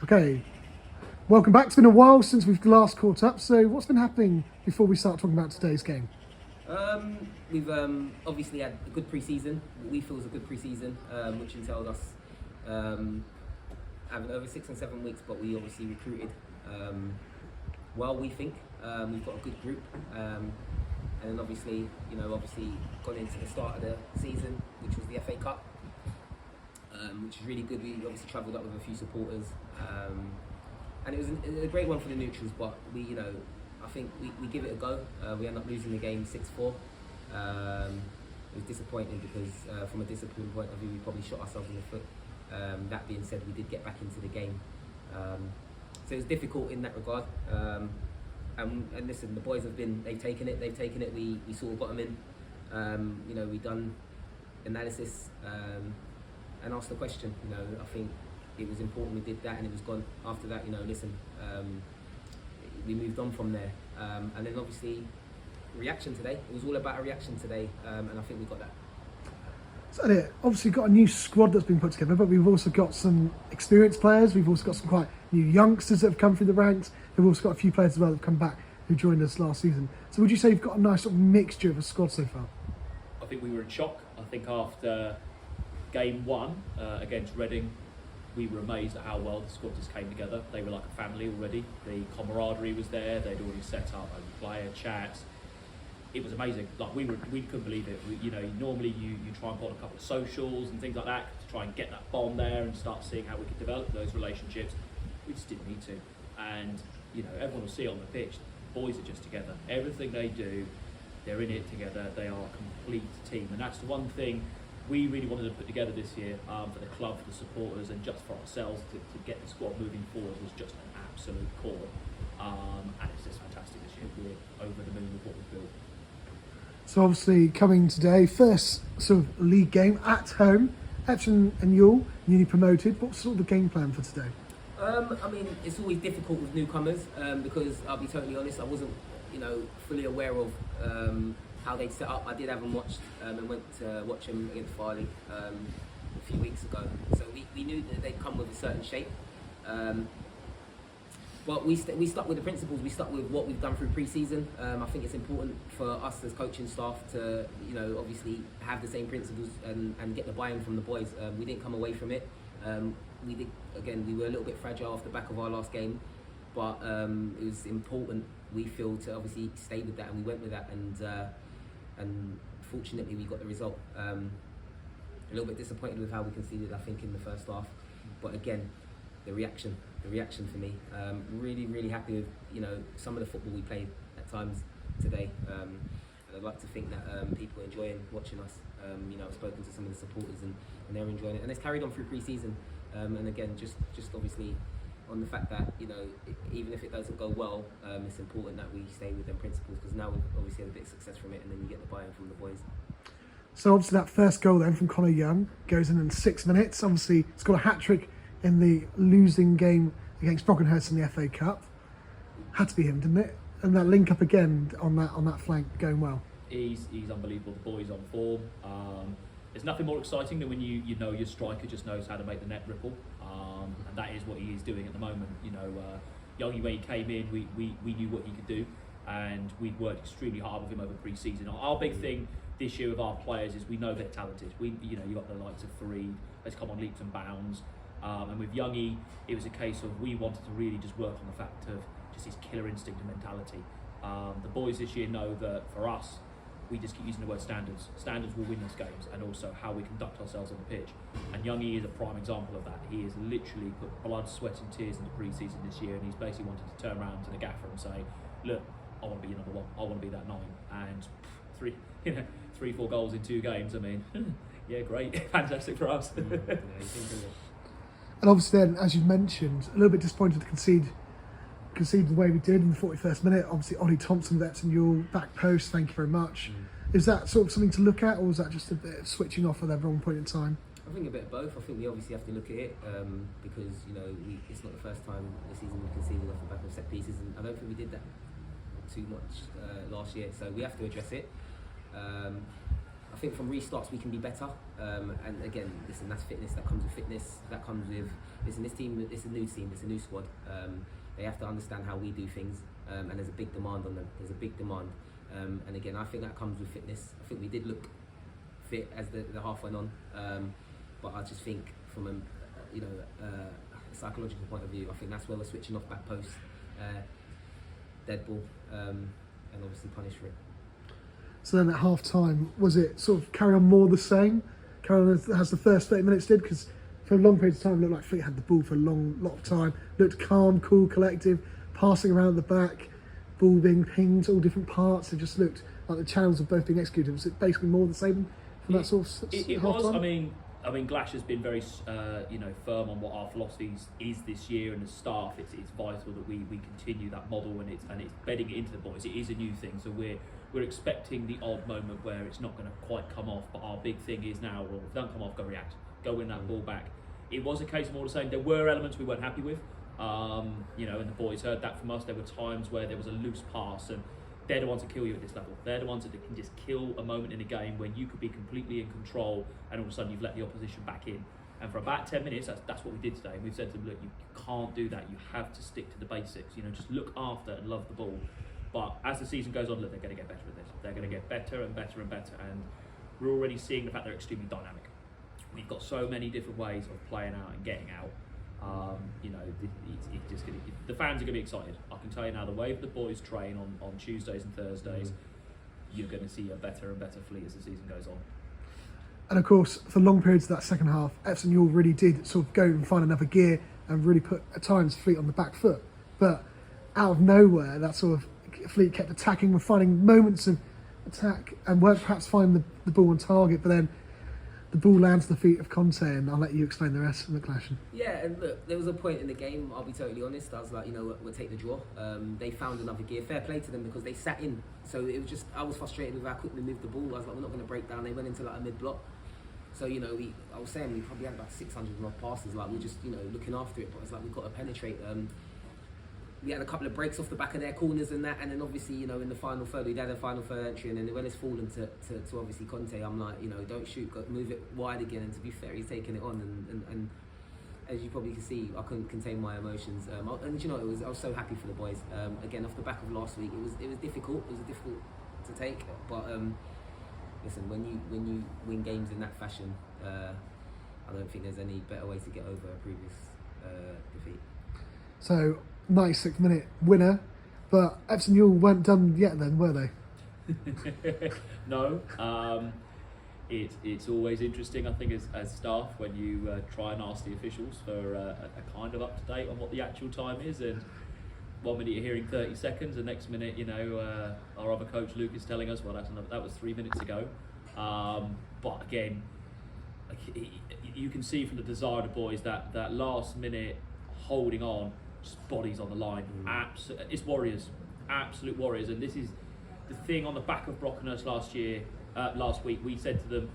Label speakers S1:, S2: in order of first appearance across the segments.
S1: Okay, welcome back. It's been a while since we've last caught up. So what's been happening before we start talking about today's game?
S2: We've obviously had a good pre-season. What we feel is a good pre-season, which entailed us having over 6 and 7 weeks. But we obviously recruited well. We think we've got a good group, and then obviously gone into the start of the season, which was the FA Cup, which is really good. We obviously travelled up with a few supporters, and it was a great one for the neutrals. But I think we give it a go. We end up losing the game 6-4. It was disappointing because from a discipline point of view, we probably shot ourselves in the foot. That being said, we did get back into the game. So it was difficult in that regard. And listen, the boys they've taken it. We sort of got them in. We done analysis and asked the question. I think it was important we did that, and it was gone. After that, we moved on from there. And then obviously, reaction today. It was all about a reaction today, and I think we got that.
S1: So Elliott, obviously got a new squad that's been put together, but we've also got some experienced players. We've also got some quite new youngsters that have come through the ranks. We've also got a few players as well that have come back who joined us last season. So would you say you've got a nice sort of mixture of a squad so far?
S3: I think we were in shock. I think after game 1 against Reading, we were amazed at how well the squad just came together. They were like a family already. The camaraderie was there. They'd already set up a player chats. It was amazing. Like we couldn't believe it. Normally you try and put on a couple of socials and things like that to try and get that bond there and start seeing how we could develop those relationships. We just didn't need to. And everyone will see it on the pitch. Boys are just together. Everything they do, they're in it together. They are a complete team, and that's the one thing we really wanted to put together this year for the club, for the supporters, and just for ourselves to get the squad moving forward was just an absolute core. And it's just fantastic this year. We're over the moon with what we've built.
S1: So obviously coming today, first sort of league game at home, Epsom Ewell, newly promoted. What's sort of the game plan for today?
S2: It's always difficult with newcomers because I'll be totally honest, I wasn't, fully aware of how they'd set up. I did have them watched and went to watch them against Farley a few weeks ago. So we knew that they'd come with a certain shape. But we stuck with the principles. We stuck with what we've done through pre-season. I think it's important for us as coaching staff to, obviously have the same principles and get the buy-in from the boys. We didn't come away from it. We were a little bit fragile off the back of our last game, but it was important, we feel, to obviously stay with that, and we went with that, and fortunately we got the result. A little bit disappointed with how we conceded, I think, in the first half, but again, the reaction for me. Really, really happy with some of the football we played at times today, and I'd like to think that people are enjoying watching us. I've spoken to some of the supporters and they're enjoying it, and it's carried on through pre-season. And again, just obviously on the fact that even if it doesn't go well, it's important that we stay with them principles, because now we've obviously had a bit of success from it, and then you get the buy-in from the boys.
S1: So obviously that first goal then from Connor Young goes in 6 minutes. Obviously he's got a hat-trick in the losing game against Brockenhurst in the FA Cup. Had to be him, didn't it? And that link up again on that flank going well.
S3: He's unbelievable. The boy's on form. There's nothing more exciting than when you know your striker just knows how to make the net ripple, and that is what he is doing at the moment. Youngie, when he came in, we knew what he could do, and we'd worked extremely hard with him over pre-season. Our big thing this year with our players is we know they're talented. You got the likes of Fareed, let's come on leaps and bounds, and with Youngie, it was a case of we wanted to really just work on the fact of just his killer instinct and mentality. The boys this year know that for us, we just keep using the word standards. Standards will win us games, and also how we conduct ourselves on the pitch. And Youngie is a prime example of that. He has literally put blood, sweat and tears into pre-season this year, and he's basically wanted to turn around to the gaffer and say, look, I want to be your number 1. I want to be that 9. And 3-4 goals in 2 games. I mean, yeah, great. Fantastic for us.
S1: And obviously then, as you mentioned, a little bit disappointed to concede the way we did in the 41st minute. Obviously Ollie Thompson with Epsom Ewell, back post, thank you very much. Is that sort of something to look at, or is that just a bit of switching off at that wrong point in time?
S2: I think a bit of both. I think we obviously have to look at it because it's not the first time this season we've conceded off the back of set pieces, and I don't think we did that too much last year, so we have to address it. I I think from restarts we can be better. And again, listen, that's fitness. That comes with fitness. That comes with this team. It's a new team. It's a new squad. They have to understand how we do things, and there's a big demand on them. There's a big demand. And again, I think that comes with fitness. I think we did look fit as the half went on, but I just think from a psychological point of view, I think that's where we're switching off back post, dead ball, and obviously punish for it.
S1: So then at half time, was it sort of carry on more the same? Carry on as the first 30 minutes did? Because for a long period of time, it looked like Fleet had the ball for a lot of time. Looked calm, cool, collective, passing around the back, ball being pinged, all different parts. It just looked like the channels of both being executed. Was it basically more the same from that sort of
S3: It
S1: half
S3: was.
S1: time?
S3: I mean, Glash has been very, firm on what our philosophy is this year, and as staff, it's vital that we continue that model, and it's bedding it into the boys. It is a new thing, so we're expecting the odd moment where it's not going to quite come off. But our big thing is now, well, if it don't come off, go react, go win that ball back. It was a case of more the same. There were elements we weren't happy with, and the boys heard that from us. There were times where there was a loose pass, and they're the ones that kill you at this level. They're the ones that can just kill a moment in a game when you could be completely in control, and all of a sudden you've let the opposition back in. And for about 10 minutes, that's what we did today. And we've said to them, look, you can't do that. You have to stick to the basics. Just look after and love the ball. But as the season goes on, look, they're going to get better at this. They're going to get better and better and better. And we're already seeing the fact they're extremely dynamic. We've got so many different ways of playing out and getting out. It's just gonna, the fans are going to be excited. I can tell you now, the way the boys train on Tuesdays and Thursdays, you're going to see a better and better Fleet as the season goes on.
S1: And of course, for long periods of that second half, Epsom Ewell really did sort of go and find another gear and really put, at times, Fleet on the back foot. But out of nowhere, that sort of Fleet kept attacking, were finding moments of attack and weren't perhaps finding the ball on target, but then the ball lands at the feet of Conte, and I'll let you explain the rest, McGlashan.
S2: Yeah, and look, there was a point in the game, I'll be totally honest, I was like, we'll take the draw. They found another gear. Fair play to them because they sat in. So it was just, I was frustrated with how quickly we moved the ball. I was like, we're not going to break down. They went into like a mid-block. So, I was saying we probably had about 600 odd passes. Like, we're just, looking after it. But it's like, we've got to penetrate. We had a couple of breaks off the back of their corners and that. And then obviously, in the final third, we'd had a final third entry. And then when it's fallen to obviously Conte, I'm like, don't shoot, move it wide again. And to be fair, he's taking it on. And as you probably can see, I couldn't contain my emotions. And I was so happy for the boys. Again, off the back of last week, it was difficult. It was difficult to take. But listen, when you win games in that fashion, I don't think there's any better way to get over a previous defeat.
S1: So, 96th minute winner, but Epsom Ewell weren't done yet then, were they?
S3: No. It's always interesting, I think, as staff, when you try and ask the officials for a kind of up to date on what the actual time is, and 1 minute you're hearing 30 seconds, the next minute, our other coach Luke is telling us, well, that was 3 minutes ago. But again, you can see from the desire of the boys that last minute holding on, just bodies on the line. It's warriors, absolute warriors. And this is the thing on the back of Brockenhurst last week. We said to them,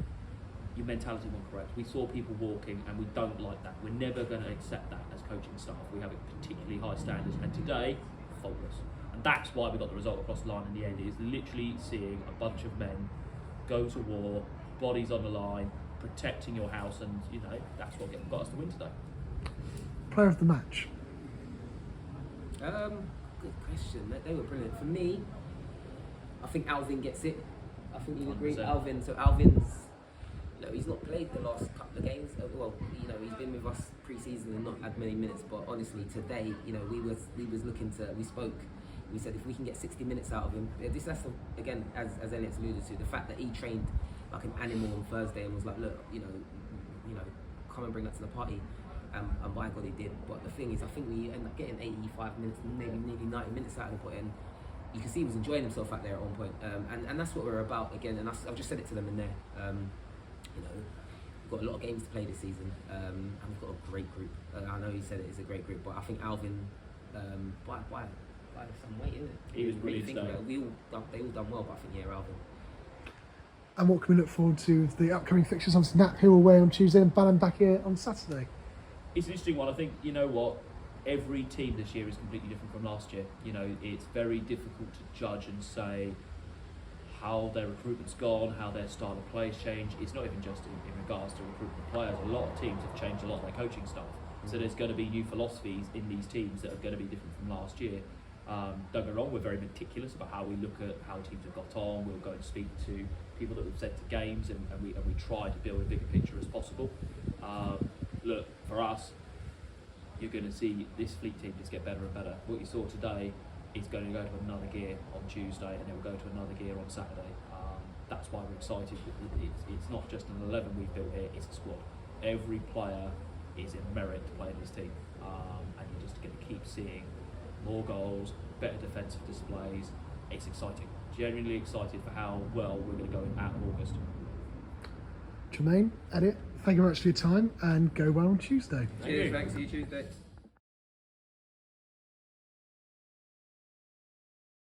S3: your mentality wasn't correct. We saw people walking, and we don't like that. We're never going to accept that as coaching staff. We have particularly high standards, and today, faultless. And that's why we got the result across the line in the end. Is literally seeing a bunch of men go to war, bodies on the line, protecting your house, and that's what got us the win today.
S1: Player of the match.
S2: Good question. They were brilliant. For me, I think Alvin gets it. I think you'd agree.
S3: 100%.
S2: Alvin's, he's not played the last couple of games. Well, he's been with us pre-season and not had many minutes. But honestly, today, we spoke. We said if we can get 60 minutes out of him, that's again, as Elliott's alluded to, the fact that he trained like an animal on Thursday and was like, look, come and bring that to the party. And by God he did. But the thing is, I think we end up getting 85 minutes, maybe nearly 90 minutes out of the point, and you can see he was enjoying himself out there at one point. And that's what we're about again. And I've just said it to them in there. We've got a lot of games to play this season, and we've got a great group. I know he said it's a great group, but I think Alvin, by some weight, isn't it?
S3: He was brilliant today.
S2: They all done well, but I think Alvin.
S1: And what can we look forward to with the upcoming fixtures on Snap Hill away on Tuesday and Balham back here on Saturday?
S3: It's an interesting one. I think, every team this year is completely different from last year. It's very difficult to judge and say how their recruitment's gone, how their style of play has changed. It's not even just in regards to recruitment of players. A lot of teams have changed a lot of their coaching staff. So there's going to be new philosophies in these teams that are going to be different from last year. Don't get me wrong, we're very meticulous about how we look at how teams have got on. We'll go and speak to people that we've sent to games, and we try to build a bigger picture as possible. Look, for us, you're going to see this Fleet team just get better and better. What you saw today is going to go to another gear on Tuesday, and then we'll go to another gear on Saturday. That's why we're excited. It's not just an 11 we've built here, it's a squad. Every player is in merit to play in this team, and you're just going to keep seeing more goals, better defensive displays. It's exciting. Genuinely excited for how well we're going to go in at August.
S1: Jermaine, Elliott, thank you very much for your time, and go well on Tuesday.
S2: Cheers, thanks. See you Tuesday.